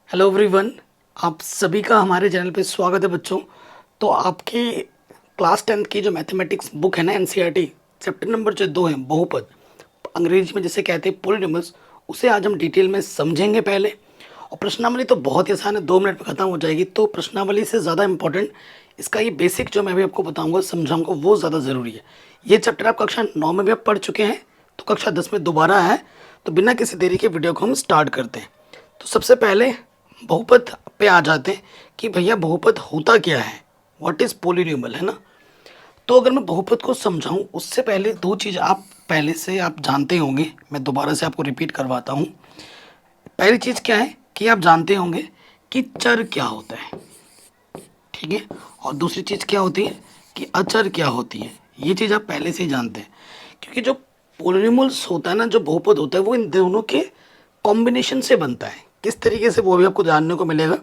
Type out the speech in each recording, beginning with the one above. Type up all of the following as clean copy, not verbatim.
Hello everyone. आप सभी का हमारे चैनल पे स्वागत है बच्चों। तो आपके क्लास 10th की जो मैथमेटिक्स बुक है ना, एनसीईआरटी चैप्टर नंबर जो 2 है बहुपद, अंग्रेजी में जिसे कहते हैं पॉलीनॉमियल्स, उसे आज हम डिटेल में समझेंगे पहले। और प्रश्नावली तो बहुत ही आसान है, 2 मिनट में ख़त्म हो जाएगी। तो प्रश्नावली से ज़्यादा इंपॉर्टेंट इसका ये बेसिक जो मैं अभी आपको बताऊंगा समझाऊंगा वो ज़्यादा ज़रूरी है। ये चैप्टर आप कक्षा 9 में भी आप पढ़ चुके हैं, तो कक्षा 10 में दोबारा है। तो बिना किसी देरी के वीडियो को हम स्टार्ट करते हैं। तो सबसे पहले बहुपद पे आ जाते हैं कि भैया बहुपद होता क्या है, व्हाट इज़ पॉलीनॉमियल, है ना। तो अगर मैं बहुपद को समझाऊं उससे पहले दो चीज़ आप पहले से आप जानते होंगे, मैं दोबारा से आपको रिपीट करवाता हूं। पहली चीज़ क्या है कि आप जानते होंगे कि चर क्या होता है, ठीक है। और दूसरी चीज़ क्या होती है कि अचर क्या होती है। ये चीज़ आप पहले से ही जानते हैं, क्योंकि जो पोलिनोमियल्स होता है ना, जो बहुपद होता है, वो इन दोनों के कॉम्बिनेशन से बनता है। किस तरीके से वो भी आपको जानने को मिलेगा।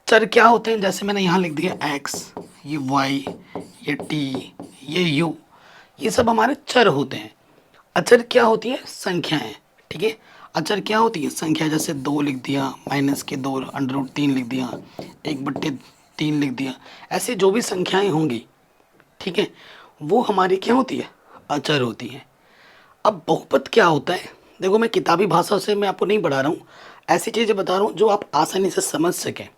चर क्या होते हैं, जैसे मैंने यहाँ लिख दिया एक्स, ये वाई, ये टी, ये यू, ये सब हमारे चर होते हैं। अचर क्या होती है, संख्याएं, ठीक है। अचर क्या होती है, संख्या, जैसे 2 लिख दिया, -2, √3 लिख दिया, 1/3 लिख दिया। ऐसे जो भी संख्याएं होंगी, ठीक है, वो हमारी क्या होती है, अचर होती है। अब बहुपद क्या होता है, देखो मैं किताबी भाषा से मैं आपको नहीं पढ़ा रहा हूँ, ऐसी चीज़ें बता रहा हूँ जो आप आसानी से समझ सकें,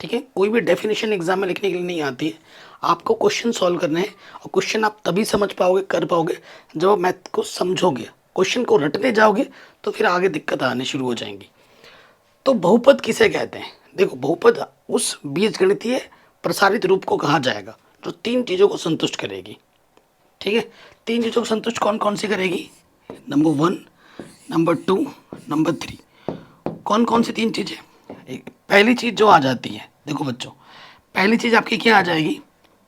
ठीक है। कोई भी डेफिनेशन एग्जाम में लिखने के लिए नहीं आती है, आपको क्वेश्चन सॉल्व करने हैं। और क्वेश्चन आप तभी समझ पाओगे, कर पाओगे, जब आप मैथ को समझोगे। क्वेश्चन को रटने जाओगे तो फिर आगे दिक्कत आने शुरू हो जाएंगी। तो बहुपद किसे कहते हैं, देखो बहुपद उस बीजगणितीय प्रसारित रूप को कहा जाएगा जो 3 चीज़ों को संतुष्ट करेगी, ठीक है। 3 चीज़ों को संतुष्ट कौन कौन सी करेगी, नंबर 1, नंबर 2, नंबर 3। कौन कौन सी 3 चीज़ें, पहली चीज़ जो आ जाती है, देखो बच्चों, पहली चीज़ आपकी क्या आ जाएगी,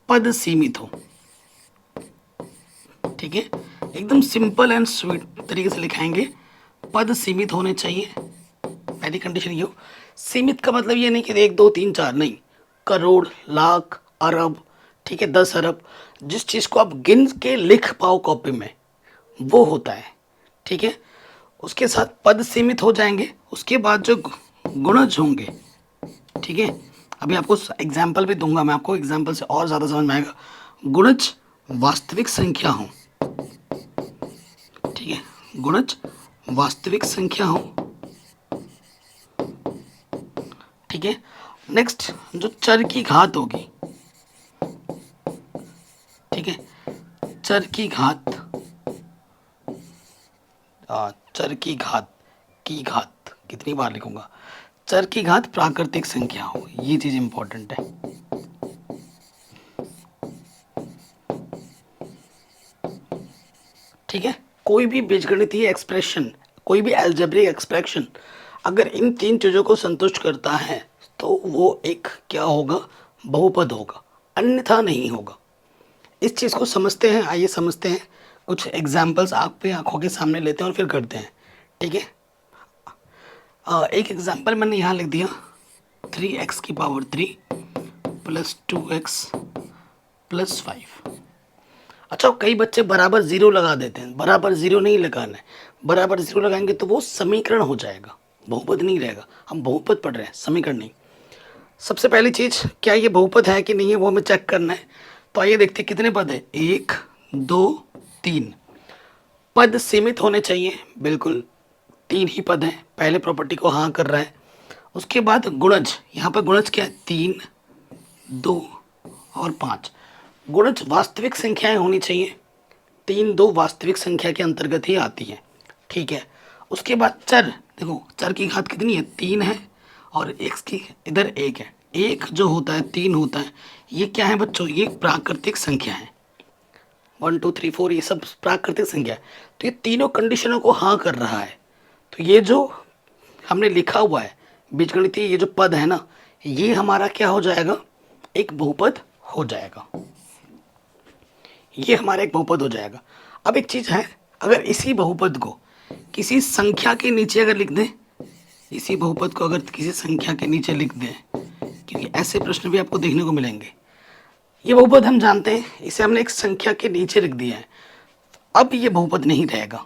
पद सीमित हो, ठीक है। एकदम सिंपल एंड स्वीट तरीके से लिखाएंगे, पद सीमित होने चाहिए। पहली कंडीशन ये हो। सीमित का मतलब ये नहीं कि 1 2 3 4 नहीं, करोड़, लाख, अरब, ठीक है, 10 अरब, जिस चीज़ को आप गिन के लिख पाओ कॉपी में, वो होता है, ठीक है। उसके साथ पद सीमित हो जाएंगे। उसके बाद जो गुणज होंगे, ठीक है, अभी आपको एग्जाम्पल भी दूंगा मैं, आपको एग्जाम्पल से और ज़्यादा समझ में आएगा। गुणज वास्तविक संख्या हो, ठीक है, गुणज वास्तविक संख्या हो, ठीक है। नेक्स्ट जो चर की घात होगी, ठीक है, चर की घात, चर की घात कितनी बार लिखूंगा, चर की घात प्राकृतिक संख्या हो, ये चीज़ इंपॉर्टेंट है, ठीक है। कोई भी बीजगणितीय एक्सप्रेशन, कोई भी अलजेब्रिक एक्सप्रेशन अगर इन 3 चीज़ों को संतुष्ट करता है तो वो एक क्या होगा, बहुपद होगा, अन्यथा नहीं होगा। इस चीज़ को समझते हैं, आइए समझते हैं। कुछ एग्जाम्पल्स आप पे आंखों के सामने लेते हैं और फिर करते हैं, ठीक है। एक एग्जाम्पल मैंने यहाँ लिख दिया, 3x⁻³ + 2x + 5। अच्छा, कई बच्चे बराबर ज़ीरो लगा देते हैं, बराबर ज़ीरो नहीं लगाना है। बराबर ज़ीरो लगाएंगे तो वो समीकरण हो जाएगा, बहुपद नहीं रहेगा। हम बहुपद पढ़ रहे हैं, समीकरण नहीं। सबसे पहली चीज़, क्या ये बहुपद है कि नहीं है वो हमें चेक करना है। तो आइए देखते हैं कितने पद है, 1 2 3। पद सीमित होने चाहिए, बिल्कुल 3 ही पद हैं, पहले प्रॉपर्टी को हाँ कर रहा है। उसके बाद गुणज, यहाँ पर गुणज क्या है, 3 2 और 5। गुणज वास्तविक संख्याएं होनी चाहिए, 3 2 वास्तविक संख्या के अंतर्गत ही आती है, ठीक है। उसके बाद चर, देखो चर की घात कितनी है, 3 है, और एक्स की इधर 1 है। एक जो होता है 3 होता है, ये क्या है बच्चों, ये प्राकृतिक संख्या है। 1 2 3 4 ये सब प्राकृतिक संख्या है। तो ये तीनों कंडीशनों को हाँ कर रहा है। तो ये जो हमने लिखा हुआ है बीजगणितीय, ये जो पद है ना, ये हमारा क्या हो जाएगा, एक बहुपद हो जाएगा। ये हमारा एक बहुपद हो जाएगा। अब एक चीज़ है, अगर इसी बहुपद को किसी संख्या के नीचे अगर लिख दें, इसी बहुपद को अगर किसी संख्या के नीचे लिख दें, क्योंकि ऐसे प्रश्न भी आपको देखने को मिलेंगे। ये बहुपद हम जानते हैं, इसे हमने एक संख्या के नीचे लिख दिया है। अब ये बहुपद नहीं रहेगा,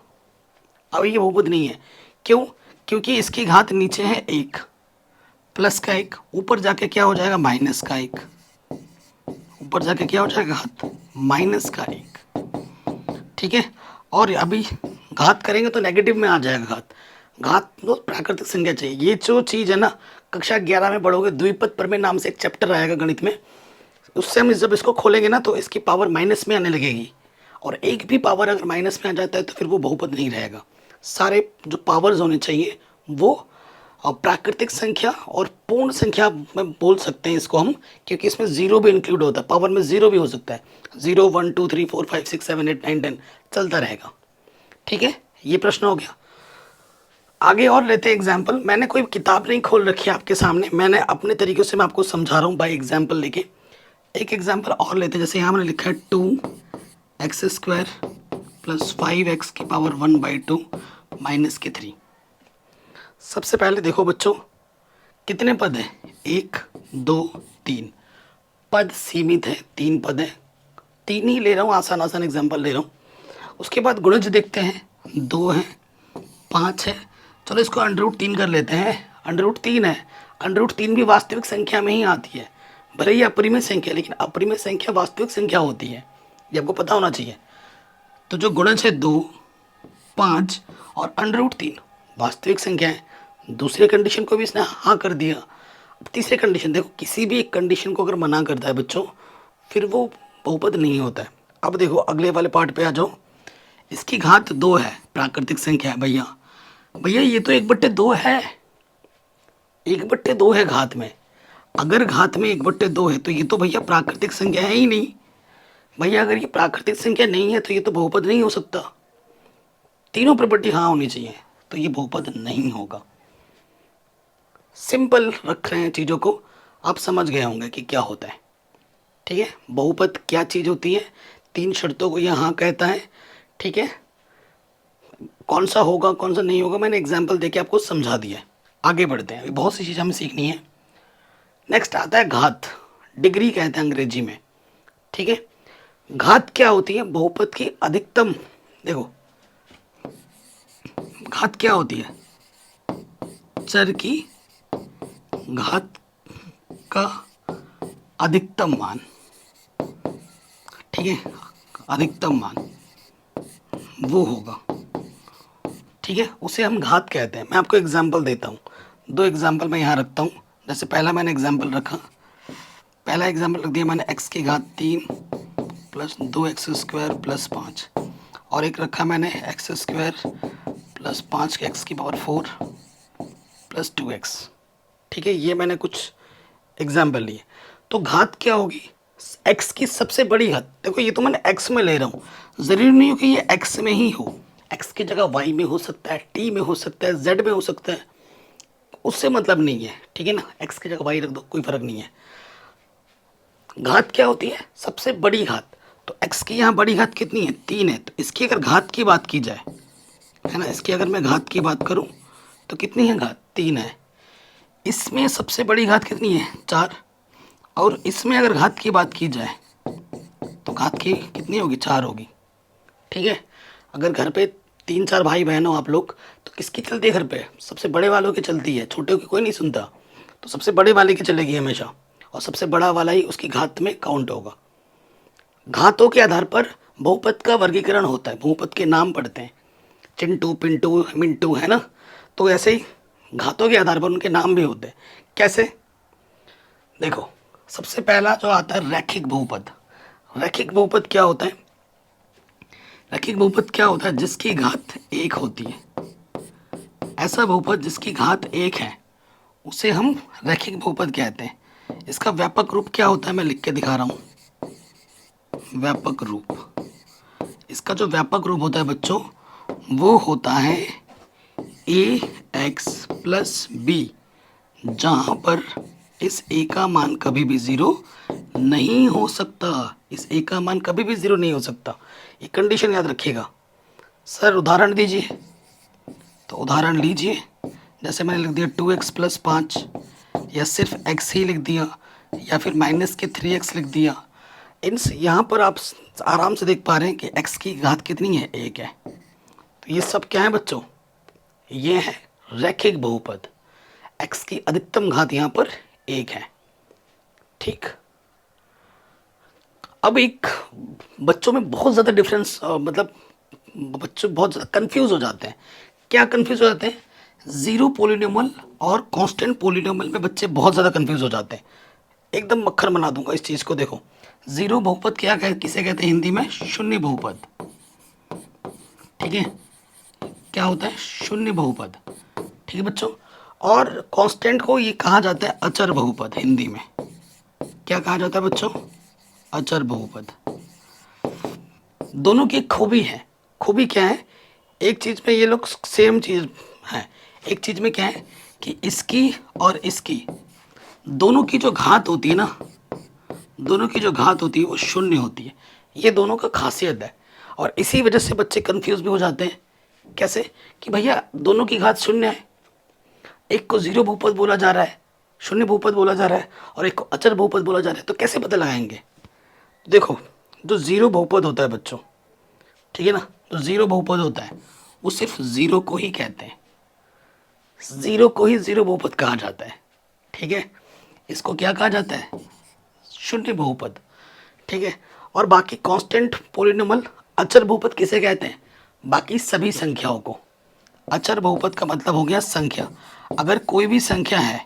अब ये बहुपद नहीं है। क्यों, क्योंकि इसकी घात नीचे है 1, प्लस का एक, ऊपर जाके क्या हो जाएगा माइनस का एक, ऊपर जाके क्या हो जाएगा घात माइनस का एक, ठीक है। और अभी घात करेंगे तो नेगेटिव में आ जाएगा घात, घात तो प्राकृतिक संख्या चाहिए। ये जो चीज़ है ना, कक्षा 11 में पढ़ोगे, द्विपद प्रमेय नाम से एक चैप्टर आएगा गणित में, उससे हम जब इसको खोलेंगे ना तो इसकी पावर माइनस में आने लगेगी, और एक भी पावर अगर माइनस में आ जाता है तो फिर वो बहुपद नहीं रहेगा। सारे जो पावर्स होने चाहिए वो, और प्राकृतिक संख्या और पूर्ण संख्या में बोल सकते हैं इसको हम, क्योंकि इसमें जीरो भी इंक्लूड होता है, पावर में जीरो भी हो सकता है, 0 1 2 3 4 5 6 7 8 9 10 चलता रहेगा, ठीक है। ये प्रश्न हो गया। आगे और लेते हैं एग्जाम्पल। मैंने कोई किताब नहीं खोल रखी है आपके सामने, मैंने अपने तरीके से मैं आपको समझा रहा हूँ बाई एग्जाम्पल लेके। एक एग्जाम्पल और लेते हैं, जैसे यहाँ मैंने लिखा है 2x² प्लस 5x की पावर 1/2 माइनस के 3। सबसे पहले देखो बच्चों, कितने पद हैं, 1 2 3, पद सीमित है, 3 पद है, 3 ही ले रहा हूँ, आसान आसान एग्जाम्पल ले रहा हूँ। उसके बाद गुणज देखते हैं, 2 है, 5 है, चलो इसको √3 कर लेते हैं। √3 है, √3 भी वास्तविक संख्या में ही आती है, भले ही अपरिमेय संख्या, लेकिन अपरिमेय संख्या वास्तविक संख्या होती है, ये आपको पता होना चाहिए। तो जो गुणज है 2 5 और √3 वास्तविक संख्या है। दूसरे कंडीशन को भी इसने हाँ कर दिया। अब तीसरे कंडीशन देखो, किसी भी एक कंडीशन को अगर मना करता है बच्चों, फिर वो बहुपद नहीं होता है। अब देखो अगले वाले पार्ट पे आ जाओ, इसकी घात 2 है, प्राकृतिक संख्या है भैया, भैया ये तो 1/2 है, 1/2 है घात में। अगर घात में 1/2 है तो ये तो भैया प्राकृतिक संख्या है ही नहीं भैया। अगर ये प्राकृतिक संख्या नहीं है तो ये तो बहुपद नहीं हो सकता, तीनों प्रॉपर्टी हाँ होनी चाहिए, तो ये बहुपद नहीं होगा। सिंपल रख रहे हैं चीज़ों को, आप समझ गए होंगे कि क्या होता है, ठीक है। बहुपद क्या चीज़ होती है, 3 शर्तों को यहाँ कहता है, ठीक है। कौन सा होगा कौन सा नहीं होगा मैंने एग्जाम्पल देके आपको समझा दिया है। आगे बढ़ते हैं, अभी बहुत सी चीज़ हमें सीखनी है। नेक्स्ट आता है घात, डिग्री कहते हैं अंग्रेजी में, ठीक है। घात क्या होती है, बहुपद की अधिकतम, देखो घात क्या होती है, चर की घात का अधिकतम मान, ठीक है, अधिकतम मान वो होगा, ठीक है, उसे हम घात कहते हैं। मैं आपको एग्जाम्पल देता हूँ, 2 एग्जाम्पल मैं यहाँ रखता हूँ। जैसे पहला मैंने एग्जाम्पल रखा, पहला एग्जाम्पल रख दिया मैंने x की घात 3 प्लस 2x² प्लस 5, और एक रखा मैंने x² प्लस 5 के x की पावर 4 प्लस 2x, ठीक है। ये मैंने कुछ एग्जाम्पल लिए। तो घात क्या होगी, x की सबसे बड़ी घात, देखो ये तो मैंने x में ले रहा हूँ, ज़रूरी नहीं हो कि ये x में ही हो, x की जगह y में हो सकता है, t में हो सकता है, z में हो सकता है, उससे मतलब नहीं है, ठीक है ना। x की जगह y रख दो, कोई फर्क नहीं है। घात क्या होती है, सबसे बड़ी घात। तो x की यहाँ बड़ी घात कितनी है, 3 है, तो इसकी अगर घात की बात की जाए, है ना, इसकी अगर मैं घात की बात करूँ तो कितनी है घात, 3 है। इसमें सबसे बड़ी घात कितनी है, 4, और इसमें अगर घात की बात की जाए तो घात की कितनी होगी, 4 होगी, ठीक है। अगर घर पे 3-4 भाई बहन हो आप लोग, तो किसकी चलती है घर पे, सबसे बड़े वालों की चलती है, छोटे की कोई नहीं सुनता, तो सबसे बड़े वाले की चलेगी हमेशा, और सबसे बड़ा वाला ही उसकी घात में काउंट होगा। घातों के आधार पर बहुपद का वर्गीकरण होता है, बहुपद के नाम पढ़ते हैं, चिंटू पिंटू मिंटू, है ना। तो ऐसे ही घातों के आधार पर उनके नाम भी होते हैं। कैसे, देखो सबसे पहला जो आता है रैखिक बहुपद। रैखिक बहुपद क्या होता है, रैखिक बहुपद क्या होता है, जिसकी घात 1 होती है। ऐसा बहुपद जिसकी घात 1 है उसे हम रैखिक बहुपद कहते हैं। इसका व्यापक रूप क्या होता है, मैं लिख के दिखा रहा हूँ, व्यापक रूप। इसका जो व्यापक रूप होता है बच्चों, वो होता है ax प्लस b, जहाँ पर इस a का मान कभी भी 0 नहीं हो सकता, इस a का मान कभी भी 0 नहीं हो सकता, ये कंडीशन याद रखिएगा। सर उदाहरण दीजिए, तो उदाहरण लीजिए, जैसे मैंने लिख दिया 2x प्लस 5, या सिर्फ x ही लिख दिया, या फिर माइनस के 3x लिख दिया। इन यहाँ पर आप आराम से देख पा रहे हैं कि x की घात कितनी है, 1 है। तो ये सब क्या है बच्चों, ये है रैखिक बहुपद। x की अधिकतम घात यहाँ पर 1 है। ठीक, अब एक बच्चों में बहुत ज़्यादा डिफरेंस, मतलब बच्चे बहुत ज़्यादा कंफ्यूज हो जाते हैं। क्या कंफ्यूज हो जाते हैं? ज़ीरो पोलिनोमियल और कांस्टेंट पोलिनोमियल में बच्चे बहुत ज़्यादा कंफ्यूज हो जाते हैं। एकदम मक्खर बना दूंगा इस चीज़ को। देखो, ज़ीरो बहुपद किसे कहते हैं हिंदी में? शून्य बहुपद। ठीक है, क्या होता है? शून्य बहुपद। ठीक है बच्चों, और कांस्टेंट को ये कहा जाता है अचर बहुपद। हिंदी में क्या कहा जाता है बच्चों? अचर बहुपद। दोनों की खूबी है। खूबी क्या है? एक चीज़ में ये लोग सेम चीज़ है, एक चीज़ में क्या है कि इसकी और इसकी दोनों की जो घात होती है ना, दोनों की जो घात होती है वो शून्य होती है। ये दोनों का खासियत है, और इसी वजह से बच्चे कंफ्यूज भी हो जाते हैं। कैसे? कि भैया दोनों की घात शून्य है, एक को जीरो बहुपद बोला जा रहा है, शून्य बहुपद बोला जा रहा है, और एक को अचर बहुपद बोला जा रहा है, तो कैसे पता लगाएंगे? देखो, जो जीरो बहुपद होता है बच्चों, ठीक है ना, जो जीरो बहुपद होता है वो सिर्फ जीरो को ही कहते हैं, जीरो को ही जीरो बहुपद कहा जाता है। ठीक है, इसको क्या कहा जाता है? शून्य बहुपद। ठीक है, और बाकी कांस्टेंट पोलिनोमियल अचर बहुपद किसे कहते हैं? बाकी सभी संख्याओं को। अचर बहुपद का मतलब हो गया संख्या। अगर कोई भी संख्या है,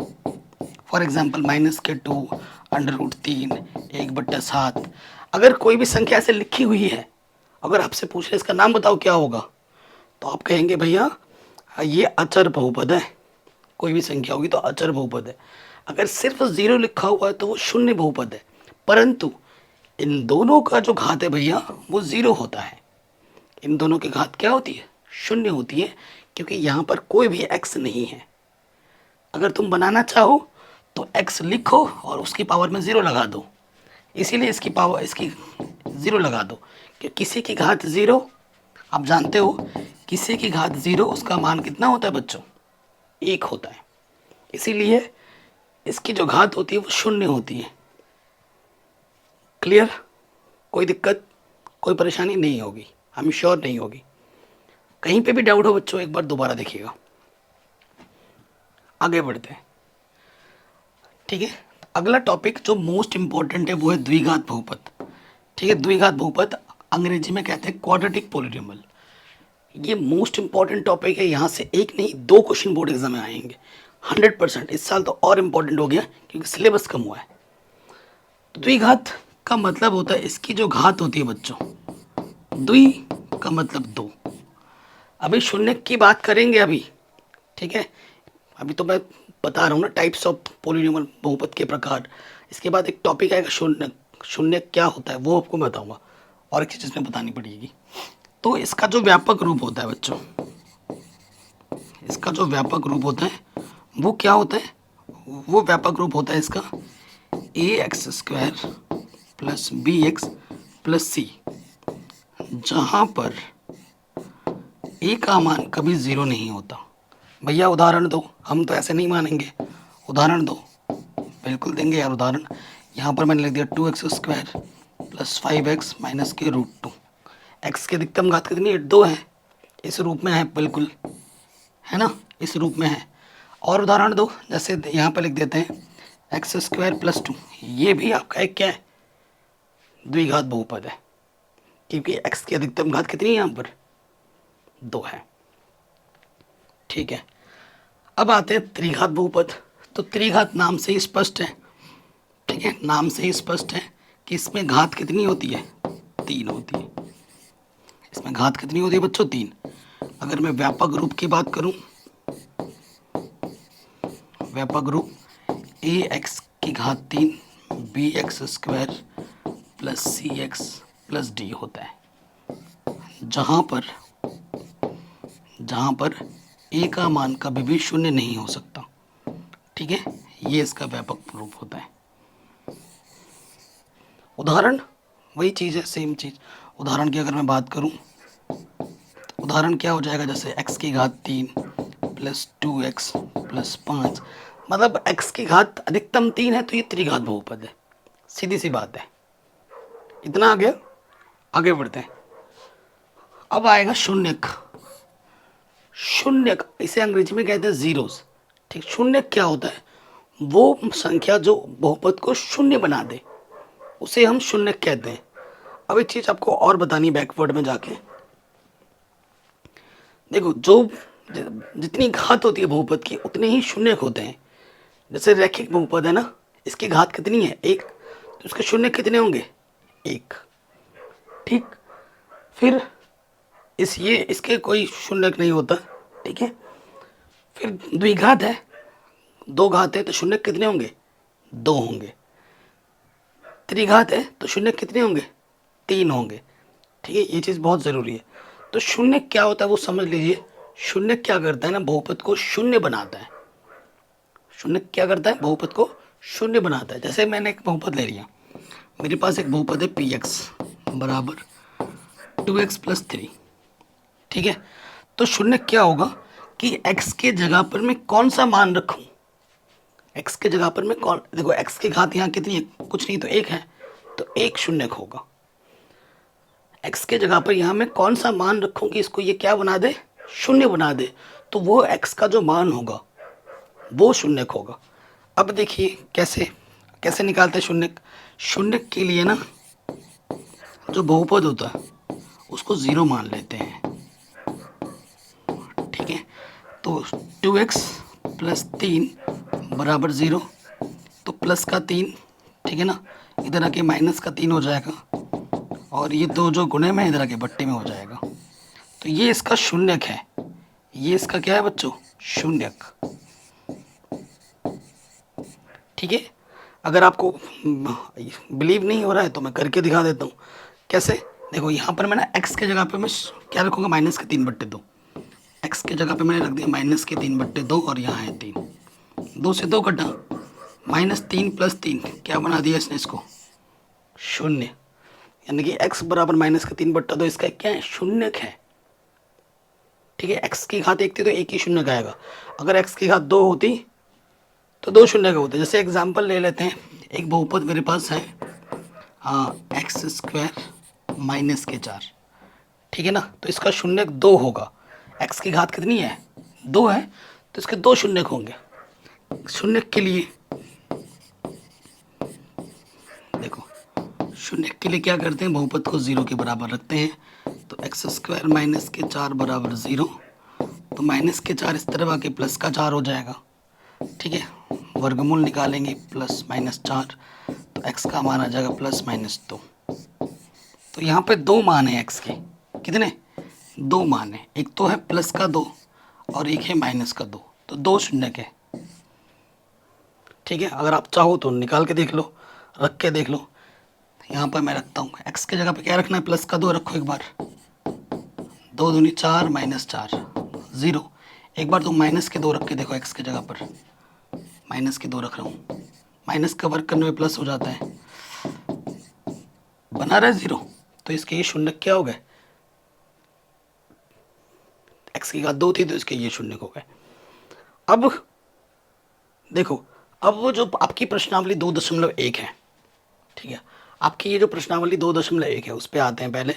फॉर एग्जाम्पल -2, √3, 1/7, अगर कोई भी संख्या ऐसे लिखी हुई है, अगर आपसे पूछे इसका नाम बताओ क्या होगा, तो आप कहेंगे भैया ये अचर बहुपद है। कोई भी संख्या होगी तो अचर बहुपद है। अगर सिर्फ जीरो लिखा हुआ है तो वो शून्य बहुपद है। परंतु इन दोनों का जो घात है भैया वो जीरो होता है। इन दोनों की घात क्या होती है? शून्य होती है, क्योंकि यहाँ पर कोई भी x नहीं है। अगर तुम बनाना चाहो तो x लिखो और उसकी पावर में ज़ीरो लगा दो, इसीलिए इसकी पावर, इसकी ज़ीरो लगा दो, कि किसी की घात ज़ीरो, आप जानते हो किसी की घात ज़ीरो उसका मान कितना होता है बच्चों? 1 होता है। इसीलिए इसकी जो घात होती है वो शून्य होती है। क्लियर? कोई दिक्कत, कोई परेशानी नहीं होगी, आई एम श्योर नहीं होगी। कहीं पे भी डाउट हो बच्चों एक बार दोबारा देखिएगा। आगे बढ़ते हैं। ठीक है, अगला टॉपिक जो मोस्ट इंपॉर्टेंट है वो है द्विघात बहुपद। ठीक है, द्विघात बहुपद अंग्रेजी में कहते हैं क्वाड्रेटिक पॉलिनोमियल। ये मोस्ट इंपॉर्टेंट टॉपिक है, यहाँ से एक नहीं 2 क्वेश्चन बोर्ड एग्जाम में आएंगे 100%। इस साल तो और इम्पोर्टेंट हो गया क्योंकि सिलेबस कम हुआ है। द्विघात का मतलब होता है इसकी जो घात होती है बच्चों, द्वि का मतलब 2। अभी शून्य की बात करेंगे अभी, ठीक है, अभी तो मैं बता रहा हूँ ना टाइप्स ऑफ पॉलिनोमियल बहुपद के प्रकार। इसके बाद एक टॉपिक आएगा शून्य, शून्य क्या होता है वो आपको मैं बताऊँगा, और एक चीज़ इसमें बतानी पड़ेगी। तो इसका जो व्यापक रूप होता है बच्चों, इसका जो व्यापक रूप होता है वो क्या होता है? वो व्यापक रूप होता है इसका ax² + bx + c, जहाँ पर a का मान कभी ज़ीरो नहीं होता। भैया उदाहरण दो, हम तो ऐसे नहीं मानेंगे, उदाहरण दो। बिल्कुल देंगे यार उदाहरण। यहाँ पर मैंने लिख दिया 2x² + 5x - के √2। x की अधिकतम घात कितनी है? 2 है, इस रूप में है, बिल्कुल है ना, इस रूप में है। और उदाहरण दो, जैसे यहाँ पर लिख देते हैं x² + 2, ये भी आपका एक क्या है? द्विघात बहुपद है, क्योंकि x की अधिकतम घात कितनी है यहाँ पर? 2 है। ठीक है, अब आते हैं त्रिघात बहुपद। तो त्रिघात नाम से ही स्पष्ट है, ठीक है, नाम से ही स्पष्ट है कि इसमें घात कितनी होती है? 3 होती है। इसमें घात कितनी होती है बच्चों? 3। अगर मैं व्यापक रूप की बात करूं, व्यापक रूप ax की घात 3 bx² + cx + d होता है, जहाँ पर a का मान कभी भी शून्य नहीं हो सकता। ठीक है, ये इसका व्यापक रूप होता है। उदाहरण वही चीज़ है, सेम चीज़। उदाहरण की अगर मैं बात करूं, उदाहरण क्या हो जाएगा? जैसे x की घात 3 + 2x + 5, मतलब x की घात अधिकतम 3 है तो ये त्रिघात बहुपद है। सीधी सी बात है। इतना आ गया, आगे बढ़ते हैं। अब आएगा शून्यक। शून्यक इसे अंग्रेजी में कहते हैं जीरोस। ठीक, शून्य क्या होता है? वो संख्या जो बहुपद को शून्य बना दे उसे हम शून्य कहते हैं। अब एक चीज आपको और बतानी बैकवर्ड में जाके, देखो जो जितनी घात होती है बहुपद की उतने ही शून्य होते हैं। जैसे रैखिक बहुपद है ना, इसकी घात कितनी है? एक, तो उसके शून्य कितने होंगे? एक। ठीक, फिर ये इसके कोई शून्य नहीं होता। ठीक है, फिर द्विघात है, दो घात है तो शून्य कितने होंगे? दो होंगे। त्रिघात है तो शून्य कितने होंगे? तीन होंगे। ठीक है, ये चीज़ बहुत ज़रूरी है। तो शून्य क्या होता है वो समझ लीजिए। शून्य क्या करता है ना, बहुपद को शून्य बनाता है। शून्य क्या करता है? बहुपद को शून्य बनाता है। जैसे मैंने एक बहुपद ले लिया, मेरे पास एक बहुपद है पी एक्स बराबर 2x+3। ठीक है, तो शून्य क्या होगा कि x के जगह पर मैं कौन सा मान रखूं? x के जगह पर मैं कौन, देखो x की घात यहाँ कितनी है? कुछ नहीं तो एक है, तो एक शून्य होगा। x के जगह पर यहाँ मैं कौन सा मान रखूं कि इसको ये क्या बना दे? शून्य बना दे। तो वो x का जो मान होगा वो शून्य होगा। अब देखिए कैसे कैसे निकालते हैं शून्य। शून्य के लिए ना जो बहुपद होता है उसको ज़ीरो मान लेते हैं। ठीक है, तो 2x+3 बराबर ज़ीरो, तो प्लस का 3, ठीक है ना, इधर आके माइनस का 3 हो जाएगा, और ये दो जो गुणे में इधर आके बट्टे में हो जाएगा। तो ये इसका शून्यक है। ये इसका क्या है बच्चों? शून्यक। ठीक है, अगर आपको बिलीव नहीं हो रहा है तो मैं करके दिखा देता हूँ कैसे। देखो यहाँ पर मैं ना x के जगह पे मैं क्या रखूँगा? -3/2। x के जगह पे मैंने रख दिया -3/2 और यहाँ है 3। 2 से 2 कटा, -3 + 3 क्या बना दिया इसने? इसको शून्य। यानी कि x बराबर -3/2 इसका क्या है? शून्यक है। ठीक है, x की घात 1 थी तो एक ही शून्य आएगा। अगर x की घात 2 होती तो दो शून्य का होता है। जैसे एग्जाम्पल ले लेते हैं, एक बहुपद मेरे पास है x² -4। ठीक है ना, तो इसका शून्यक 2 होगा। x की घात कितनी है? 2 है, तो इसके दो शून्यक होंगे। शून्यक के लिए देखो, शून्यक के लिए क्या करते हैं? बहुपद को 0 के बराबर रखते हैं। तो x² -4 बराबर 0, तो -4 इस तरफ आके +4 हो जाएगा। ठीक है, वर्गमूल निकालेंगे +-4, तो x का मान आ जाएगा +-2। तो यहाँ पे दो मान है x के, कितने? दो मान है, एक तो है प्लस का 2 और एक है -2, तो दो शून्यक है। ठीक है, अगर आप चाहो तो निकाल के देख लो, रख के देख लो। यहाँ पर मैं रखता हूँ, x के जगह पे क्या रखना है? +2 रखो एक बार, 2 दूनी 4 -4 0। एक बार तुम -2 रख के देखो x की जगह पर, -2 रख रहा हूँ, माइनस का वर्ग करने में प्लस हो जाता है, बना रहा है 0। तो इसके ये शून्य क्या हो गए? x की घात 2 थी तो इसके ये शून्य हो गए। अब देखो, अब वो जो आपकी प्रश्नावली 2.1 है, ठीक है, आपकी ये जो प्रश्नावली 2.1 है उस पर आते हैं पहले।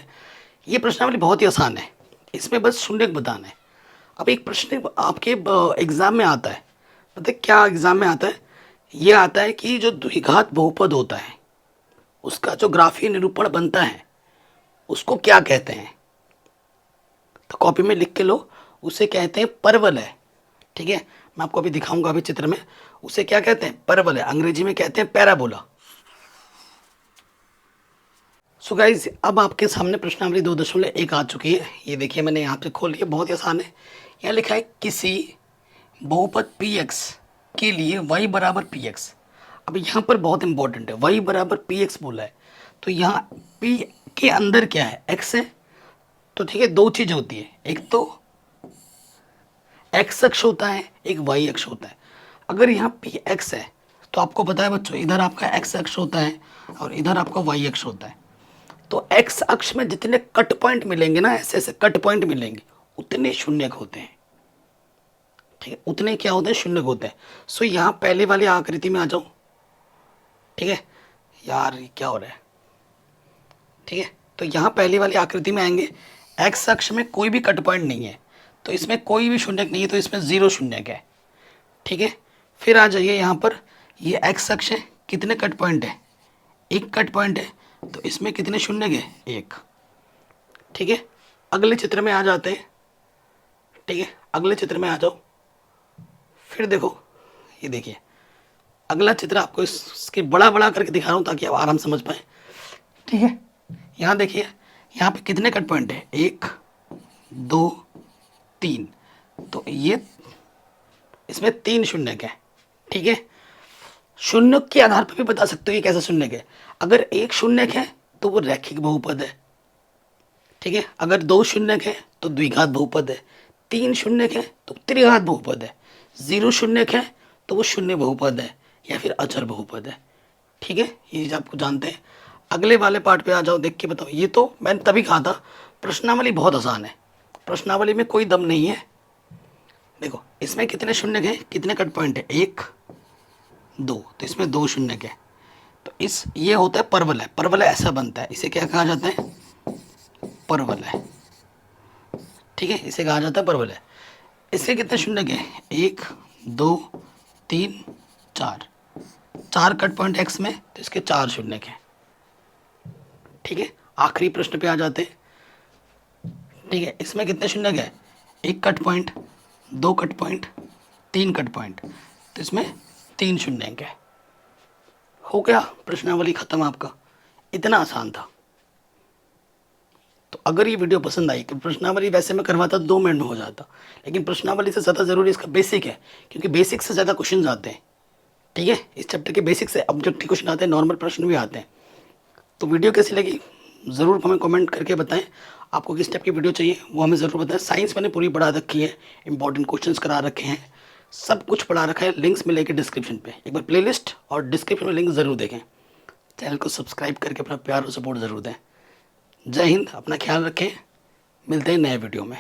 ये प्रश्नावली बहुत ही आसान है, इसमें बस शून्य बताना है। अब एक प्रश्न आपके एग्जाम में आता है, पता है क्या एग्जाम में आता है? ये आता है कि जो द्विघात बहुपद होता है उसका जो ग्राफीय निरूपण बनता है उसको क्या कहते हैं? तो कॉपी में लिख के लो, उसे कहते हैं परवल है। ठीक है, मैं आपको अभी दिखाऊंगा अभी चित्र में, उसे क्या कहते हैं? परवल है, अंग्रेजी में कहते हैं पैराबोला। सो गाइज, अब आपके सामने प्रश्नावली 2.1 आ चुकी है। ये देखिए मैंने यहाँ पे खोल लिया, बहुत ही आसान है। यहाँ लिखा है किसी बहुपद पी एक्स के लिए y बराबर पी एक्स। अब यहाँ पर बहुत इंपॉर्टेंट है, y बराबर पी एक्स बोला है, तो यहाँ p के अंदर क्या है? x है। तो ठीक है, दो चीज़ होती है, एक तो x अक्ष होता है, एक y अक्ष होता है। अगर यहाँ पी एक्स है तो आपको पता है बच्चों, इधर आपका x अक्ष होता है और इधर आपका y अक्ष होता है। तो x अक्ष में जितने कट पॉइंट मिलेंगे ना, ऐसे ऐसे कट पॉइंट मिलेंगे, उतने शून्यक होते हैं। ठीक है, उतने क्या होते हैं? शून्यक होते हैं। सो यहाँ पहले वाली आकृति में आ जाओ। ठीक है यार, ये क्या हो रहा है? ठीक है, तो यहाँ पहली वाली आकृति में आएंगे, x अक्ष में कोई भी कट पॉइंट नहीं है, तो इसमें कोई भी शून्यक नहीं है, तो इसमें 0 शून्यक है। ठीक है। फिर आ जाइए यहाँ पर, ये एक्स अक्ष है, कितने कट पॉइंट है, एक कट पॉइंट है, तो इसमें कितने शून्य गए, एक। ठीक है, अगले चित्र में आ जाते हैं। ठीक है, अगले चित्र में आ जाओ। फिर देखो, ये देखिए अगला चित्र आपको इसके बड़ा बड़ा करके दिखा रहा हूँ ताकि आप आराम से समझ पाए। ठीक है, यहाँ देखिए, यहाँ पे कितने कट पॉइंट है, एक, दो, तीन, तो ये इसमें तीन शून्य के हैं। ठीक है, शून्य के आधार पर भी बता सकते हो ये कैसे शून्य के। अगर एक शून्य है तो वो रैखिक बहुपद है। ठीक है, अगर दो शून्य है तो द्विघात बहुपद है, तीन शून्य है तो त्रिघात बहुपद है, जीरो शून्य है तो वो शून्य बहुपद है या फिर अचर बहुपद है। ठीक है, ये चीज़ आपको जानते हैं। अगले वाले पार्ट पे आ जाओ, देख के बताओ। ये तो मैंने तभी कहा था प्रश्नावली बहुत आसान है, प्रश्नावली में कोई दम नहीं है। देखो इसमें कितने शून्य है, कितने कट पॉइंट है, एक, दो, तो इसमें दो शून्य है। तो इस ये होता है परवलय, परवलय ऐसा बनता है, इसे क्या कहा जाता है, परवलय। ठीक है, इसे कहा जाता है परवलय। इसके कितने शून्य के, एक, दो, तीन, चार, चार कट पॉइंट एक्स में, तो इसके चार शून्य के। ठीक है, आखिरी प्रश्न पे आ जाते हैं। ठीक है, इसमें कितने शून्य के, एक कट पॉइंट, दो कट पॉइंट, तीन कट पॉइंट, तो इसमें तीन शून्य के। हो गया प्रश्नावली खत्म आपका, इतना आसान था। तो अगर ये वीडियो पसंद आई, कि प्रश्नावली वैसे मैं करवाता 2 मिनट में हो जाता, लेकिन प्रश्नावली से ज़्यादा ज़रूरी इसका बेसिक है, क्योंकि बेसिक से ज़्यादा क्वेश्चन आते हैं। ठीक है, इस चैप्टर के बेसिक से ऑब्जेक्टिव क्वेश्चन आते हैं, नॉर्मल प्रश्न भी आते हैं। तो वीडियो कैसी लगी ज़रूर हमें कमेंट करके बताएं। आपको किस टाइप की वीडियो चाहिए वो हमें ज़रूर बताएं। साइंस मैंने पूरी पढ़ा रखी है, इंपॉर्टेंट क्वेश्चंस करा रखे हैं, सब कुछ पढ़ा रखा है। लिंक्स मिलेगी डिस्क्रिप्शन पे, एक बार प्लेलिस्ट और डिस्क्रिप्शन में लिंक ज़रूर देखें। चैनल को सब्सक्राइब करके अपना प्यार और सपोर्ट ज़रूर दें। जय हिंद, अपना ख्याल रखें, मिलते हैं नए वीडियो में।